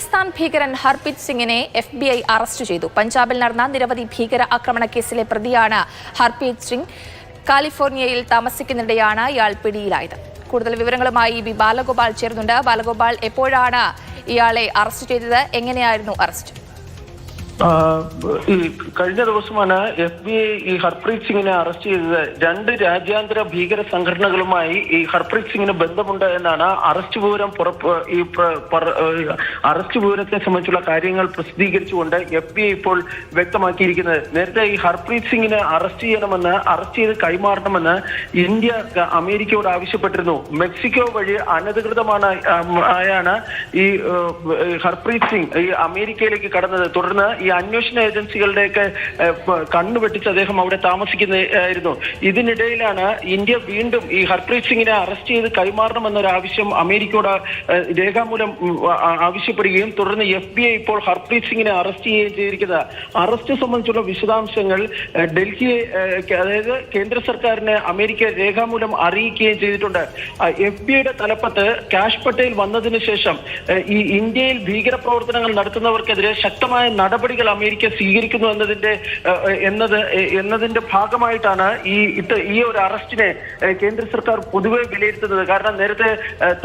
ഖാലിസ്ഥാൻ ഭീകരൻ ഹർപ്രീത് സിംഗിനെ FBI arrest ചെയ്തു. പഞ്ചാബിൽ നടന്ന നിരവധി ഭീകര ആക്രമണ കേസിലെ പ്രതിയാണ് ഹർപ്രീത് സിംഗ്. കാലിഫോർണിയയിൽ താമസിക്കുന്നിടെയാണ് ഇയാൾ പിടിയിലായത്. കൂടുതൽ വിവരങ്ങളുമായി ബി ബാലഗോപാൽ ചേർന്നുണ്ട്. ബാലഗോപാൽ, എപ്പോഴാണ് ഇയാളെ അറസ്റ്റ് ചെയ്തത്? എങ്ങനെയായിരുന്നു അറസ്റ്റ്? കഴിഞ്ഞ ദിവസമാണ് FBI ഈ ഹർപ്രീത് സിംഗിനെ അറസ്റ്റ് ചെയ്തത്. രണ്ട് രാജ്യാന്തര ഭീകര സംഘടനകളുമായി ഈ ഹർപ്രീത് സിംഗിന് ബന്ധമുണ്ട് എന്നാണ് അറസ്റ്റ് വിവരത്തെ സംബന്ധിച്ചുള്ള കാര്യങ്ങൾ പ്രസിദ്ധീകരിച്ചുകൊണ്ട് FBI ഇപ്പോൾ വ്യക്തമാക്കിയിരിക്കുന്നത്. നേരത്തെ ഈ ഹർപ്രീത് സിംഗിനെ അറസ്റ്റ് ചെയ്ത് കൈമാറണമെന്ന് ഇന്ത്യ അമേരിക്കയോട് ആവശ്യപ്പെട്ടിരുന്നു. മെക്സിക്കോ വഴി അനധികൃതമാണ് ഈ ഹർപ്രീത് സിംഗ് ഈ അമേരിക്കയിലേക്ക് കടന്നത്. തുടർന്ന് ഈ അന്വേഷണ ഏജൻസികളുടെയൊക്കെ കണ്ണുവെട്ടിച്ച് അദ്ദേഹം അവിടെ താമസിക്കുന്നതായിരുന്നു. ഇതിനിടയിലാണ് ഇന്ത്യ വീണ്ടും ഈ ഹർപ്രീത് സിംഗിനെ അറസ്റ്റ് ചെയ്ത് കൈമാറണമെന്നൊരു ആവശ്യം അമേരിക്കയോട് രേഖാമൂലം ആവശ്യപ്പെടുകയും തുടർന്ന് FBI ഇപ്പോൾ ഹർപ്രീത് സിംഗിനെ അറസ്റ്റ് ചെയ്യുകയും ചെയ്തിരിക്കുന്നത്. അറസ്റ്റ് സംബന്ധിച്ചുള്ള വിശദാംശങ്ങൾ ഡൽഹിയെ, അതായത് കേന്ദ്ര സർക്കാരിനെ അമേരിക്ക രേഖാമൂലം അറിയിക്കുകയും ചെയ്തിട്ടുണ്ട്. FBIയുടെ തലപ്പത്ത് കാഷ് പട്ടേൽ വന്നതിന് ശേഷം ഈ ഇന്ത്യയിൽ ഭീകരപ്രവർത്തനങ്ങൾ നടത്തുന്നവർക്കെതിരെ ശക്തമായ നടപടികൾ അമേരിക്ക സ്വീകരിക്കുന്നു എന്നതിന്റെ ഭാഗമായിട്ടാണ് ഈ ഒരു അറസ്റ്റിനെ കേന്ദ്ര സർക്കാർ പൊതുവെ വിലയിരുത്തുന്നത്. കാരണം നേരത്തെ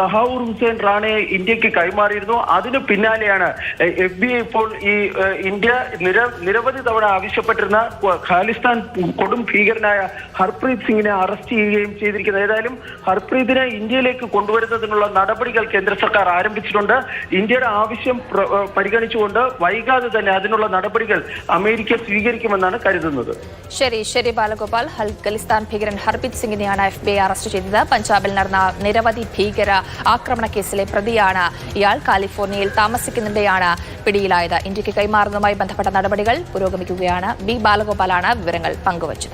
തഹാവൂർ ഹുസൈൻ റാണയെ ഇന്ത്യക്ക് കൈമാറിയിരുന്നു. അതിനു പിന്നാലെയാണ് FBI ഇപ്പോൾ ഈ ഇന്ത്യ നിരവധി തവണ ആവശ്യപ്പെട്ടിരുന്ന ഖാലിസ്ഥാൻ കൊടും ഭീകരനായ ഹർപ്രീത് സിംഗിനെ അറസ്റ്റ് ചെയ്യുകയും ചെയ്തിരിക്കുന്നത്. ഏതായാലും ഹർപ്രീതിനെ ഇന്ത്യയിലേക്ക് കൊണ്ടുവരുന്നതിനുള്ള നടപടികൾ കേന്ദ്ര സർക്കാർ ആരംഭിച്ചിട്ടുണ്ട്. ഇന്ത്യയുടെ ആവശ്യം പരിഗണിച്ചുകൊണ്ട് വൈകാതെ തന്നെ അതിനുള്ള നടപടികൾ അമേരിക്ക സ്വീകരിക്കുമെന്നാണ് കരുതുന്നത്. ശരി ബാലഗോപാൽ. ഖാലിസ്ഥാൻ ഭീകരൻ ഹർപ്രീത് സിംഗിനെയാണ് FBI അറസ്റ്റ് ചെയ്തത്. പഞ്ചാബിൽ നടന്ന നിരവധി ഭീകര ആക്രമണ കേസിലെ പ്രതിയാണ് ഇയാൾ. കാലിഫോർണിയയിൽ താമസിക്കുന്നിടെയാണ് പിടിയിലായത്. ഇന്ത്യക്ക് കൈമാറുന്നതുമായി ബന്ധപ്പെട്ട നടപടികൾ പുരോഗമിക്കുകയാണ്. ബി ബാലഗോപാലാണ് വിവരങ്ങൾ പങ്കുവച്ചത്.